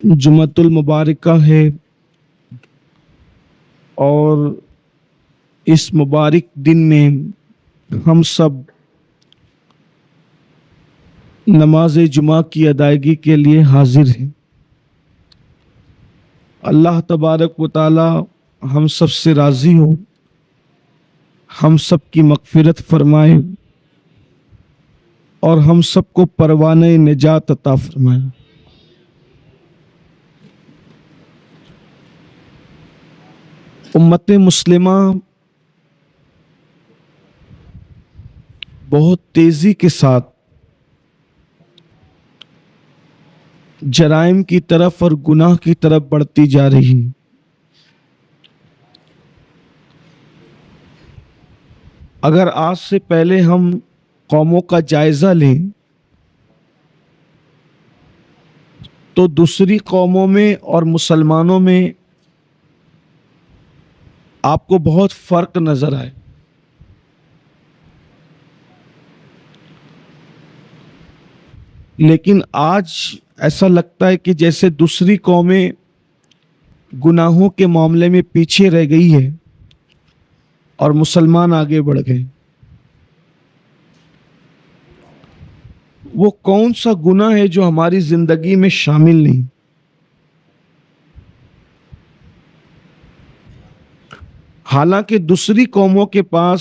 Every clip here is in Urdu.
جمعۃ المبارکہ ہے، اور اس مبارک دن میں ہم سب نماز جمعہ کی ادائیگی کے لیے حاضر ہیں۔ اللہ تبارک و تعالی ہم سب سے راضی ہو، ہم سب کی مغفرت فرمائے اور ہم سب کو پروانہ نجات عطا فرمائے۔ امت مسلمہ بہت تیزی کے ساتھ جرائم کی طرف اور گناہ کی طرف بڑھتی جا رہی ہے۔ اگر آج سے پہلے ہم قوموں کا جائزہ لیں تو دوسری قوموں میں اور مسلمانوں میں آپ کو بہت فرق نظر آئے۔ لیکن آج ایسا لگتا ہے کہ جیسے دوسری قومیں گناہوں کے معاملے میں پیچھے رہ گئی ہے اور مسلمان آگے بڑھ گئے۔ وہ کون سا گناہ ہے جو ہماری زندگی میں شامل نہیں؟ حالانکہ دوسری قوموں کے پاس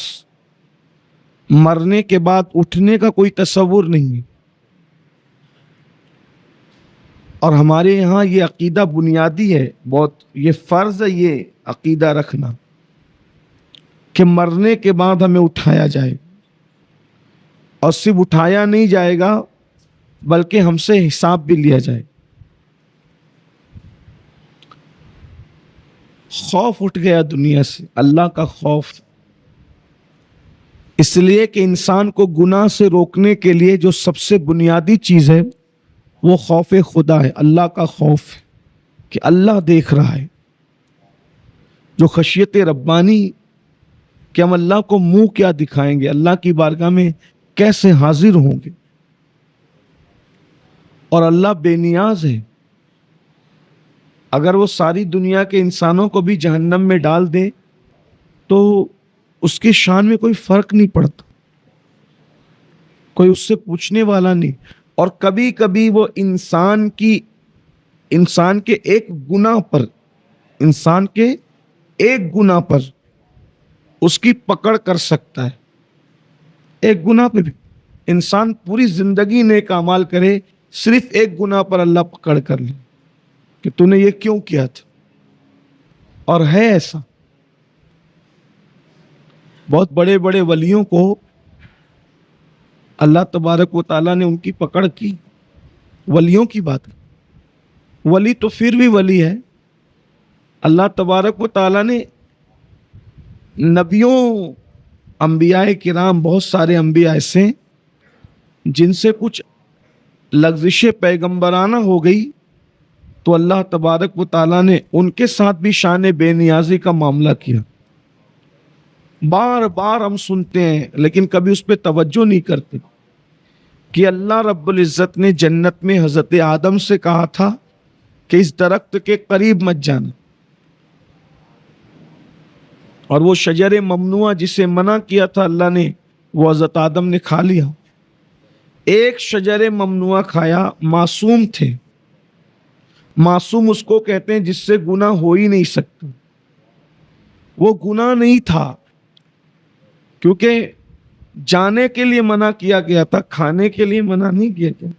مرنے کے بعد اٹھنے کا کوئی تصور نہیں ہے، اور ہمارے یہاں یہ عقیدہ بنیادی ہے، بہت یہ فرض ہے یہ عقیدہ رکھنا کہ مرنے کے بعد ہمیں اٹھایا جائے، اور صرف اٹھایا نہیں جائے گا بلکہ ہم سے حساب بھی لیا جائے۔ خوف اٹھ گیا دنیا سے، اللہ کا خوف، اس لیے کہ انسان کو گناہ سے روکنے کے لیے جو سب سے بنیادی چیز ہے وہ خوف خدا ہے، اللہ کا خوف ہے کہ اللہ دیکھ رہا ہے، جو خشیت ربانی کہ ہم اللہ کو منہ کیا دکھائیں گے، اللہ کی بارگاہ میں کیسے حاضر ہوں گے، اور اللہ بے نیاز ہے۔ اگر وہ ساری دنیا کے انسانوں کو بھی جہنم میں ڈال دے تو اس کی شان میں کوئی فرق نہیں پڑتا، کوئی اس سے پوچھنے والا نہیں۔ اور کبھی کبھی وہ انسان کے ایک گناہ پر اس کی پکڑ کر سکتا ہے۔ ایک گناہ پہ بھی انسان پوری زندگی نیک اعمال کرے، صرف ایک گناہ پر اللہ پکڑ کر لے کہ تو نے یہ کیوں کیا تھا۔ اور ہے ایسا، بہت بڑے بڑے ولیوں کو اللہ تبارک و تعالیٰ نے ان کی پکڑ کی۔ ولیوں کی بات، ولی تو پھر بھی ولی ہے، اللہ تبارک و تعالیٰ نے نبیوں، انبیاء کرام، بہت سارے انبیاء ایسے جن سے کچھ لغزش پیغمبرانہ ہو گئی تو اللہ تبارک و تعالیٰ نے ان کے ساتھ بھی شان بے نیازی کا معاملہ کیا۔ بار بار ہم سنتے ہیں لیکن کبھی اس پہ توجہ نہیں کرتے کہ اللہ رب العزت نے جنت میں حضرت آدم سے کہا تھا کہ اس درخت کے قریب مت جانا، اور وہ شجر ممنوع جسے منع کیا تھا اللہ نے، وہ حضرت آدم نے کھا لیا۔ ایک شجر ممنوع کھایا، معصوم تھے۔ معصوم اس کو کہتے ہیں جس سے گناہ ہو ہی نہیں سکتا۔ وہ گناہ نہیں تھا کیونکہ جانے کے لیے منع کیا گیا تھا، کھانے کے لیے منع نہیں کیا گیا۔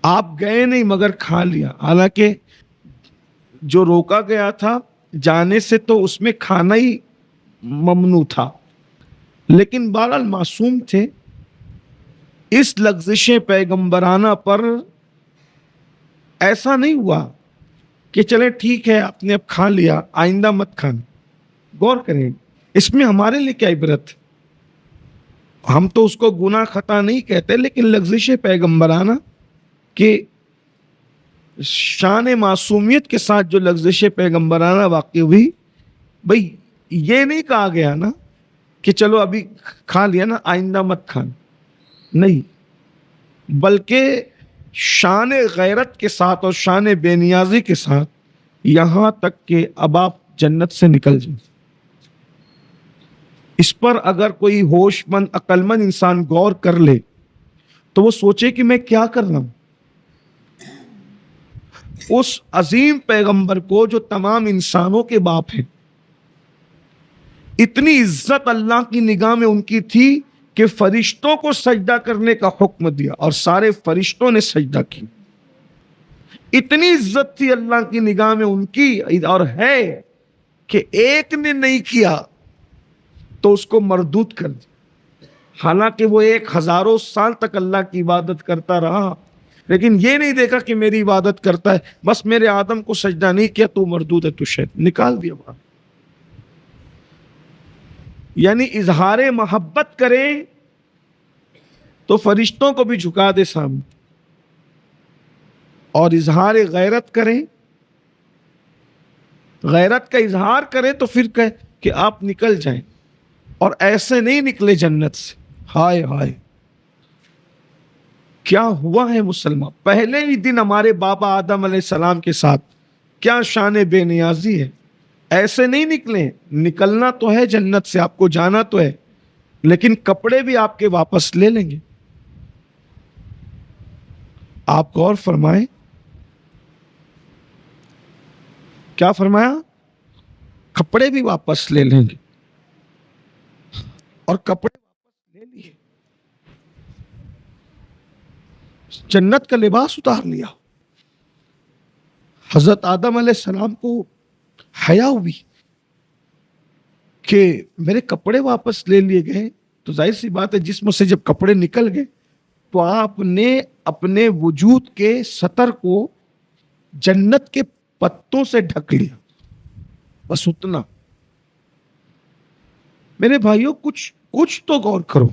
آپ گئے نہیں مگر کھا لیا، حالانکہ جو روکا گیا تھا جانے سے تو اس میں کھانا ہی ممنوع تھا، لیکن بہرحال معصوم تھے۔ اس لغزش پیغمبرانہ پر ایسا نہیں ہوا کہ چلے ٹھیک ہے آپ نے اب کھا لیا آئندہ مت کھانا۔ غور کریں، اس میں ہمارے لیے کیا عبرت؟ ہم تو اس کو گناہ خطا نہیں کہتے، لیکن لغزش پیغمبرانہ کہ شان معصومیت کے ساتھ جو لغزش پیغمبرانہ واقع ہوئی، بھئی یہ نہیں کہا گیا نا کہ چلو ابھی کھا لیا نا آئندہ مت کھانا، نہیں، بلکہ شان غیرت کے ساتھ اور شان بے نیازی کے ساتھ، یہاں تک کہ اب آپ جنت سے نکل جائیں۔ اس پر اگر کوئی ہوش مند عقل مند انسان غور کر لے تو وہ سوچے کہ میں کیا کر رہا ہوں۔ اس عظیم پیغمبر کو جو تمام انسانوں کے باپ ہیں، اتنی عزت اللہ کی نگاہ میں ان کی تھی کہ فرشتوں کو سجدہ کرنے کا حکم دیا اور سارے فرشتوں نے سجدہ کی۔ اتنی عزت تھی اللہ کی نگاہ میں ان کی، اور ہے کہ ایک نے نہیں کیا تو اس کو مردود کر دیا، حالانکہ وہ ایک ہزاروں سال تک اللہ کی عبادت کرتا رہا، لیکن یہ نہیں دیکھا کہ میری عبادت کرتا ہے، بس میرے آدم کو سجدہ نہیں کیا تو مردود ہے، تو شیطان نکال دیا باہر۔ یعنی اظہار محبت کریں تو فرشتوں کو بھی جھکا دے سامنے، اور اظہار غیرت کریں، غیرت کا اظہار کریں تو پھر کہے کہ آپ نکل جائیں، اور ایسے نہیں نکلے جنت سے۔ ہائے ہائے، کیا ہوا ہے مسلمان؟ پہلے ہی دن ہمارے بابا آدم علیہ السلام کے ساتھ کیا شان بے نیازی ہے، ایسے نہیں نکلے۔ نکلنا تو ہے جنت سے، آپ کو جانا تو ہے، لیکن کپڑے بھی آپ کے واپس لے لیں گے۔ آپ غور فرمائیں، کیا فرمایا؟ کپڑے بھی واپس لے لیں گے، اور کپڑے واپس لے لیے، جنت کا لباس اتار لیا۔ حضرت آدم علیہ السلام کو حیا ہوئی کہ میرے کپڑے واپس لے لیے گئے، تو ظاہر سی بات ہے جسم سے جب کپڑے نکل گئے تو آپ نے اپنے وجود کے سطر کو جنت کے پتوں سے ڈھک لیا، بس اتنا۔ میرے بھائیوں، کچھ تو غور کرو،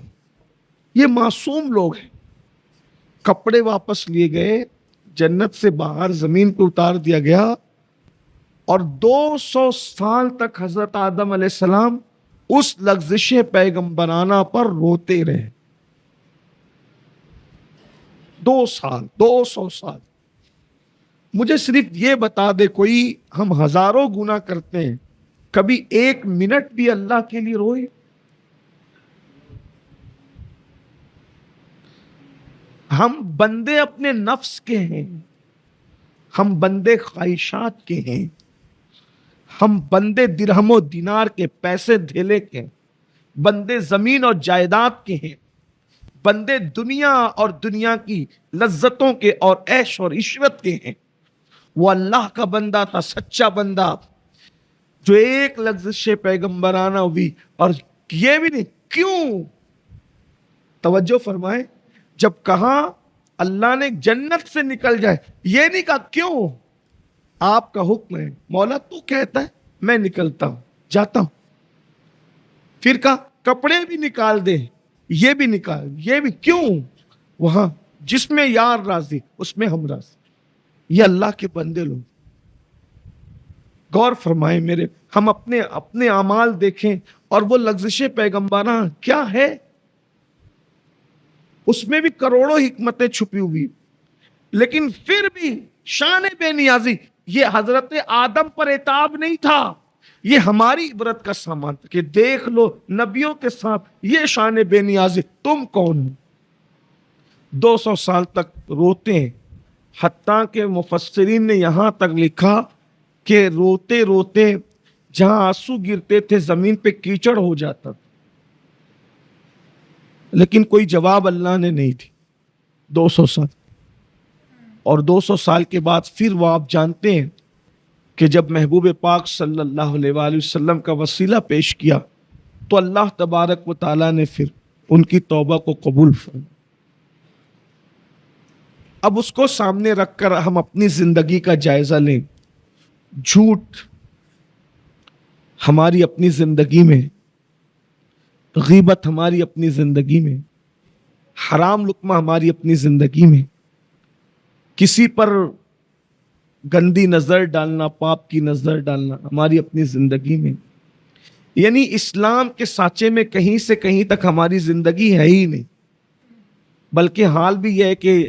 یہ معصوم لوگ ہیں۔ کپڑے واپس لیے گئے، جنت سے باہر زمین پہ اتار دیا گیا، اور 200 سال تک حضرت آدم علیہ السلام اس لغزش پیغمبرانہ پر روتے رہے۔ 200 سال۔ مجھے صرف یہ بتا دے کوئی، ہم ہزاروں گناہ کرتے ہیں، کبھی 1 منٹ بھی اللہ کے لیے روئے؟ ہم بندے اپنے نفس کے ہیں، ہم بندے خواہشات کے ہیں، ہم بندے درہم و دینار کے، پیسے دھیلے کے، بندے زمین اور جائیداد کے ہیں، بندے دنیا اور دنیا کی لذتوں کے اور عیش اور عشرت کے ہیں۔ وہ اللہ کا بندہ تھا، سچا بندہ، جو ایک لغزش پیغمبرانہ ہوئی، اور یہ بھی نہیں کیوں؟ توجہ فرمائیں، جب کہا اللہ نے جنت سے نکل جائے، یہ نہیں کہا کیوں، آپ کا حکم ہے مولا، تو کہتا ہے میں نکلتا ہوں، جاتا ہوں۔ پھر کہا کپڑے بھی نکال دے، یہ بھی نکال، یہ بھی کیوں؟ وہاں جس میں یار راضی اس میں ہم راضی۔ یہ اللہ کے بندے لوگ، غور فرمائیں میرے، ہم اپنے اعمال دیکھیں، اور وہ لغزش پیغمبرانہ کیا ہے، اس میں بھی کروڑوں حکمتیں چھپی ہوئی، لیکن پھر بھی شان بے نیازی۔ یہ حضرت آدم پر عتاب نہیں تھا، یہ ہماری عبرت کا سامان تھا کہ دیکھ لو نبیوں کے ساتھ یہ شان بے نیازی، تم کون ہو؟ 200 سال تک روتے ہیں، حتیٰ کہ مفسرین نے یہاں تک لکھا کہ روتے روتے جہاں آنسو گرتے تھے زمین پہ کیچڑ ہو جاتا تھا، لیکن کوئی جواب اللہ نے نہیں دی۔ 200 سال، اور 200 سال کے بعد پھر وہ آپ جانتے ہیں کہ جب محبوب پاک صلی اللہ علیہ وآلہ وسلم کا وسیلہ پیش کیا تو اللہ تبارک و تعالیٰ نے پھر ان کی توبہ کو قبول فرمایا۔ اب اس کو سامنے رکھ کر ہم اپنی زندگی کا جائزہ لیں۔ جھوٹ ہماری اپنی زندگی میں، غیبت ہماری اپنی زندگی میں، حرام لقمہ ہماری اپنی زندگی میں، کسی پر گندی نظر ڈالنا، پاپ کی نظر ڈالنا ہماری اپنی زندگی میں، یعنی اسلام کے سانچے میں کہیں سے کہیں تک ہماری زندگی ہے ہی نہیں، بلکہ حال بھی یہ ہے کہ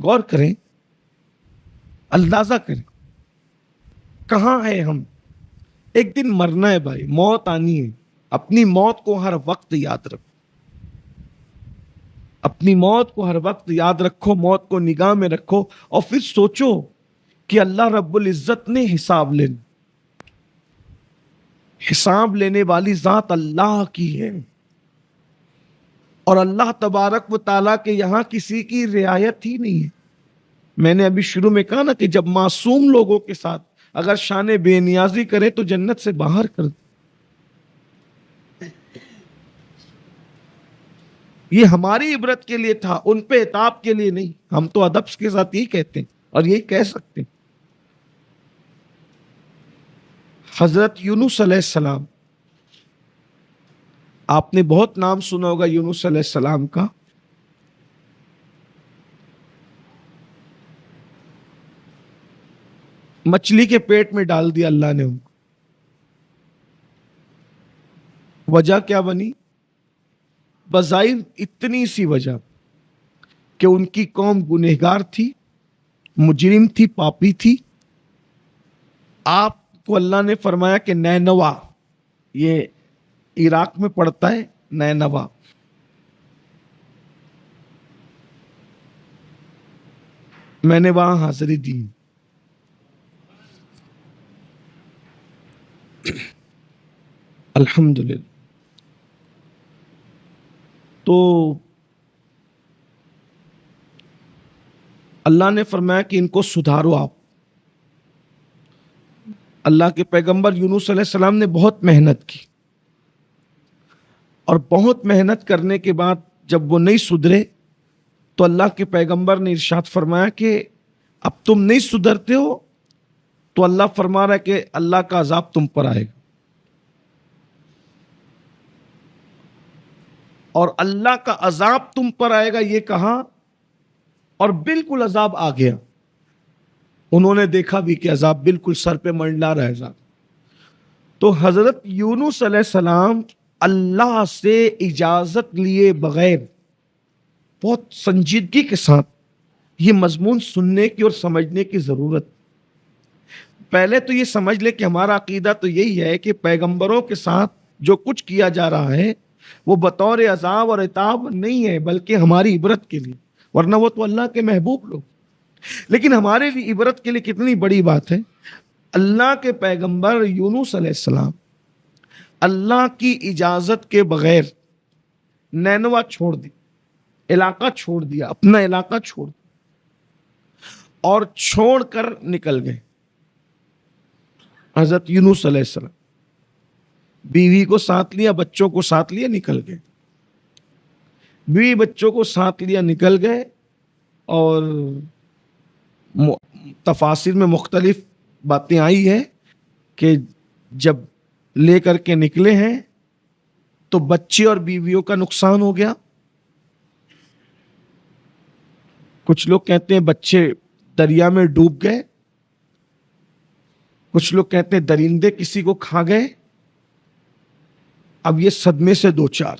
غور کریں, اندازہ کریں کہاں ہے ہم. ایک دن مرنا ہے بھائی, موت آنی ہے. اپنی موت کو ہر وقت یاد رکھو, اپنی موت کو ہر وقت یاد رکھو, موت کو نگاہ میں رکھو, اور پھر سوچو کہ اللہ رب العزت نے حساب لینا, حساب لینے والی ذات اللہ کی ہے, اور اللہ تبارک و تعالیٰ کے یہاں کسی کی رعایت ہی نہیں ہے. میں نے ابھی شروع میں کہا نا کہ جب معصوم لوگوں کے ساتھ اگر شان بے نیازی کرے تو جنت سے باہر کر دے. یہ ہماری عبرت کے لیے تھا, ان پہ عتاب کے لیے نہیں. ہم تو ادب کے ساتھ یہی کہتے ہیں اور یہی کہہ سکتے ہیں. حضرت یونس علیہ السلام, آپ نے بہت نام سنا ہوگا یونس علیہ السلام کا. مچھلی کے پیٹ میں ڈال دیا اللہ نے ان کو. وجہ کیا بنی؟ بظاہر اتنی سی وجہ کہ ان کی قوم گنہگار تھی, مجرم تھی, پاپی تھی. آپ کو اللہ نے فرمایا کہ نینوا, یہ عراق میں پڑتا ہے نینوا, میں نے وہاں حاضری دی. الحمدللہ. تو اللہ نے فرمایا کہ ان کو سدھارو آپ. اللہ کے پیغمبر یونس علیہ السلام نے بہت محنت کی, اور بہت محنت کرنے کے بعد جب وہ نہیں سدھرے تو اللہ کے پیغمبر نے ارشاد فرمایا کہ اب تم نہیں سدھرتے ہو تو اللہ فرما رہا ہے کہ اللہ کا عذاب تم پر آئے گا. اور اللہ کا عذاب تم پر آئے گا یہ کہا, اور بالکل عذاب آ گیا. انہوں نے دیکھا بھی کہ عذاب بالکل سر پہ منڈلا رہا ہے عذاب. تو حضرت یونس علیہ السلام اللہ سے اجازت لیے بغیر بہت سنجیدگی کے ساتھ یہ مضمون سننے کی اور سمجھنے کی ضرورت. پہلے تو یہ سمجھ لے کہ ہمارا عقیدہ تو یہی ہے کہ پیغمبروں کے ساتھ جو کچھ کیا جا رہا ہے وہ بطور عذاب اور عتاب نہیں ہے, بلکہ ہماری عبرت کے لیے, ورنہ وہ تو اللہ کے محبوب لوگ. لیکن ہمارے لیے عبرت کے لیے کتنی بڑی بات ہے, اللہ کے پیغمبر یونس علیہ السلام اللہ کی اجازت کے بغیر نینوا چھوڑ دی, علاقہ چھوڑ دیا, اپنا علاقہ چھوڑ دیا, اور چھوڑ کر نکل گئے. حضرت یونس علیہ السلام بیوی کو ساتھ لیا, بچوں کو ساتھ لیا, نکل گئے. بیوی بچوں کو ساتھ لیا, نکل گئے. اور تفاسیر میں مختلف باتیں آئی ہے کہ جب لے کر کے نکلے ہیں تو بچے اور بیویوں کا نقصان ہو گیا. کچھ لوگ کہتے ہیں بچے دریا میں ڈوب گئے, کچھ لوگ کہتے ہیں درندے کسی کو کھا گئے. اب یہ صدمے سے دو چار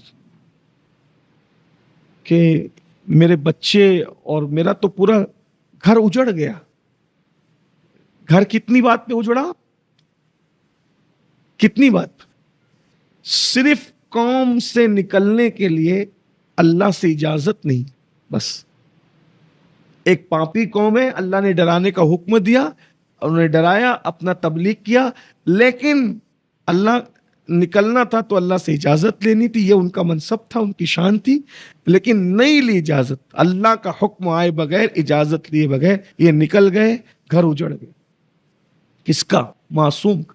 کہ میرے بچے اور میرا تو پورا گھر اجڑ گیا. گھر کتنی بات پہ اجڑا, کتنی بات, صرف قوم سے نکلنے کے لیے اللہ سے اجازت نہیں. بس ایک پاپی قوم ہے, اللہ نے ڈرانے کا حکم دیا, انہوں نے ڈرایا, اپنا تبلیغ کیا, لیکن اللہ نکلنا تھا تو اللہ سے اجازت لینی تھی. یہ ان کا منصب تھا, ان کی شان تھی, لیکن نہیں لی اجازت. اللہ کا حکم آئے بغیر, اجازت لیے بغیر یہ نکل گئے, گھر اجڑ گئے. کس کا؟ معصوم کا,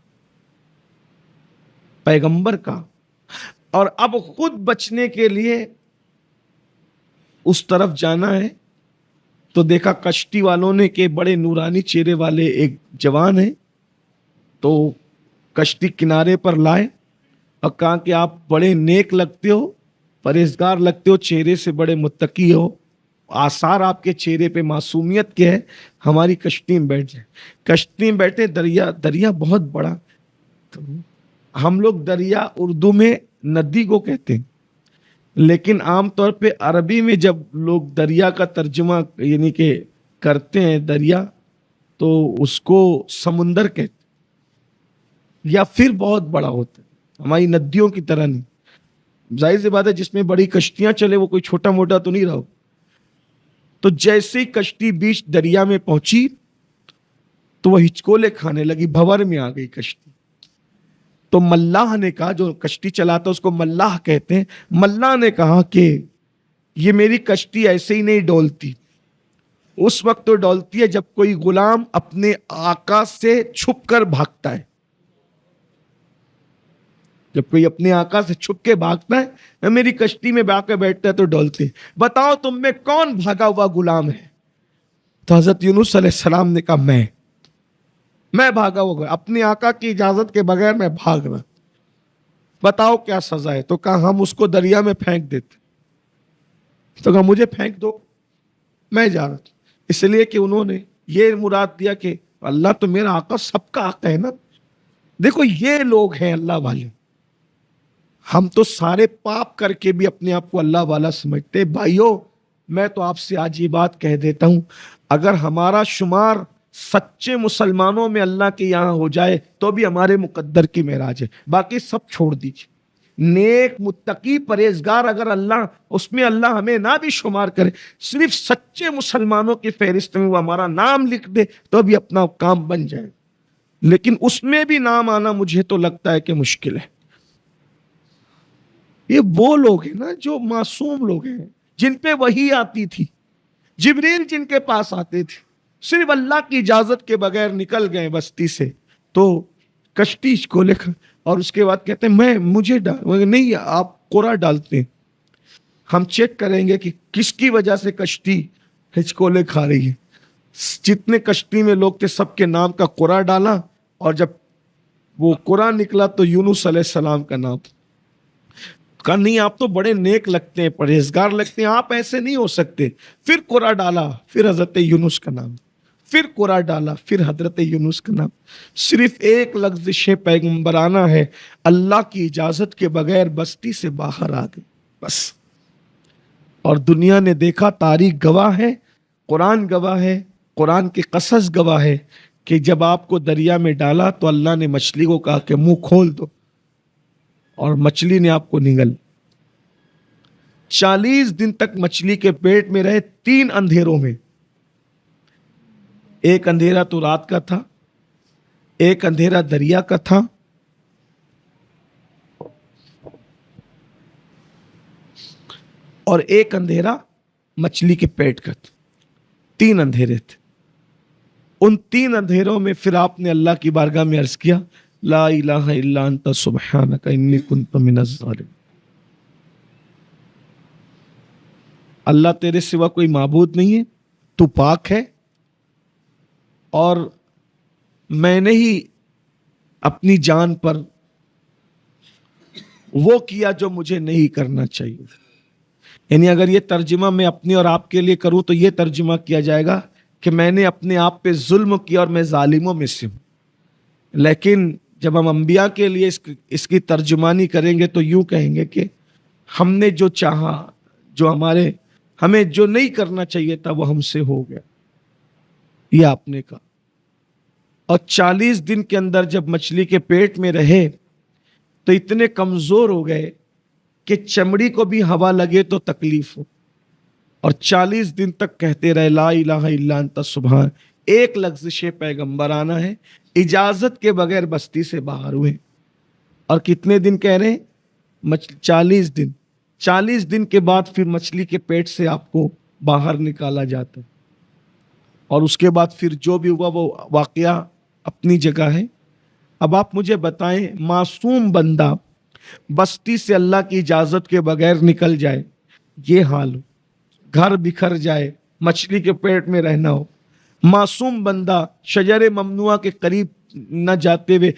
پیغمبر کا. اور اب خود بچنے کے لیے اس طرف جانا ہے تو دیکھا کشتی والوں نے کہ بڑے نورانی چہرے والے ایک جوان ہیں, تو کشتی کنارے پر لائے اور کہا کہ آپ بڑے نیک لگتے ہو, پرہیزگار لگتے ہو, چہرے سے بڑے متقی ہو, آثار آپ کے چہرے پہ معصومیت کے ہے, ہماری کشتی میں بیٹھ جائیں. کشتی میں بیٹھے, دریا بہت بڑا. ہم لوگ دریا اردو میں ندی کو کہتے ہیں, لیکن عام طور پہ عربی میں جب لوگ دریا کا ترجمہ یعنی کہ کرتے ہیں دریا تو اس کو سمندر کہتے ہیں، یا پھر بہت بڑا ہوتا ہے، ہماری ندیوں کی طرح نہیں. ظاہر سی بات ہے جس میں بڑی کشتیاں چلے وہ کوئی چھوٹا موٹا تو نہیں رہا. تو جیسے ہی کشتی بیچ دریا میں پہنچی تو وہ ہچکولے کھانے لگی، بھور میں آ گئی کشتی. تو ملاح نے کہا، جو کشتی چلاتا اس کو ملاح کہتے ہیں، ملاح نے کہا کہ یہ میری کشتی ایسے ہی نہیں ڈولتی، اس وقت تو ڈولتی ہے جب کوئی غلام اپنے آقا سے چھپ کر بھاگتا ہے. جب کوئی اپنے آقا سے چھپ کے بھاگتا ہے، میری کشتی میں آ کے بیٹھتا ہے تو ڈولتی. بتاؤ تم میں کون بھاگا ہوا غلام ہے؟ تو حضرت یونس علیہ السلام نے کہا میں بھاگا ہوا، اپنے آقا کی اجازت کے بغیر میں بھاگ رہا. بتاؤ کیا سزا ہے؟ تو کہا ہم اس کو دریا میں پھینک دیتے. تو کہا مجھے پھینک دو، میں جا رہا تھا. اس لیے کہ انہوں نے یہ مراد دیا کہ اللہ تو میرا آقا سب کا آقا ہے نا. دیکھو یہ لوگ ہیں اللہ والے. ہم تو سارے پاپ کر کے بھی اپنے آپ کو اللہ والا سمجھتے. بھائیو میں تو آپ سے آج یہ بات کہہ دیتا ہوں، اگر ہمارا شمار سچے مسلمانوں میں اللہ کے یہاں ہو جائے تو بھی ہمارے مقدر کی معراج ہے. باقی سب چھوڑ دیجیے. نیک متقی پرہیزگار اگر اللہ اس میں اللہ ہمیں نہ بھی شمار کرے، صرف سچے مسلمانوں کی فہرست میں وہ ہمارا نام لکھ دے تو بھی اپنا کام بن جائے. لیکن اس میں بھی نام آنا مجھے تو لگتا ہے کہ مشکل ہے. یہ وہ لوگ ہیں نا جو معصوم لوگ ہیں، جن پہ وحی آتی تھی، جبریل جن کے پاس آتے تھے، صرف اللہ کی اجازت کے بغیر نکل گئے بستی سے تو کشتی کو لکھا. اور اس کے بعد کہتے ہیں مجھے ڈال نہیں، آپ قرآ ڈالتے ہیں، ہم چیک کریں گے کہ کس کی وجہ سے کشتی ہچکولے کھا رہی ہے. جتنے کشتی میں لوگ تھے سب کے نام کا قرآ ڈالا، اور جب وہ قرآ نکلا تو یونس علیہ السلام کا نام. کہا نہیں آپ تو بڑے نیک لگتے ہیں، پرہیزگار لگتے ہیں، آپ ایسے نہیں ہو سکتے. پھر قرآ ڈالا، پھر حضرت یونس کا نام، پھر قرآ ڈالا، پھر حضرت یونس کا نام. صرف ایک لفظ پیغمبرانہ ہے، اللہ کی اجازت کے بغیر بستی سے باہر آ گئے بس. اور دنیا نے دیکھا، تاریخ گواہ ہے، قرآن گواہ ہے، قرآن کے قصص گواہ ہے کہ جب آپ کو دریا میں ڈالا تو اللہ نے مچھلی کو کہا کہ منہ کھول دو، اور مچھلی نے آپ کو نگل. 40 دن تک مچھلی کے پیٹ میں رہے، 3 اندھیروں میں. ایک اندھیرا تو رات کا تھا، ایک اندھیرا دریا کا تھا، اور ایک اندھیرا مچھلی کے پیٹ کا تھا. 3 اندھیرے تھے. ان 3 اندھیروں میں پھر آپ نے اللہ کی بارگاہ میں عرض کیا لا الہ الا انت سبحانک انی کنت من الظالمین. اللہ تیرے سوا کوئی معبود نہیں ہے، تو پاک ہے، اور میں نے ہی اپنی جان پر وہ کیا جو مجھے نہیں کرنا چاہیے. یعنی اگر یہ ترجمہ میں اپنے اور آپ کے لیے کروں تو یہ ترجمہ کیا جائے گا کہ میں نے اپنے آپ پہ ظلم کیا اور میں ظالموں میں سے ہوں. لیکن جب ہم انبیاء کے لیے اس کی ترجمانی کریں گے تو یوں کہیں گے کہ ہم نے جو چاہا، جو ہمیں جو نہیں کرنا چاہیے تھا وہ ہم سے ہو گیا، یہ آپ نے کہا. اور 40 دن کے اندر جب مچھلی کے پیٹ میں رہے تو اتنے کمزور ہو گئے کہ چمڑی کو بھی ہوا لگے تو تکلیف ہو، اور 40 دن تک کہتے رہے لا الہ الا انت سبحان. ایک لفظ پیغمبرانہ ہے، اجازت کے بغیر بستی سے باہر ہوئے. اور کتنے دن کہہ رہے ہیں؟ 40 دن. 40 دن کے بعد پھر مچھلی کے پیٹ سے آپ کو باہر نکالا جاتا ہے، اور اس کے بعد پھر جو بھی ہوا وہ واقعہ اپنی جگہ ہے. اب آپ مجھے بتائیں، معصوم بندہ بستی سے اللہ کی اجازت کے بغیر نکل جائے، یہ حال ہو، گھر بکھر جائے، مچھلی کے پیٹ میں رہنا ہو، معصوم بندہ شجر ممنوعہ کے قریب نہ جاتے ہوئے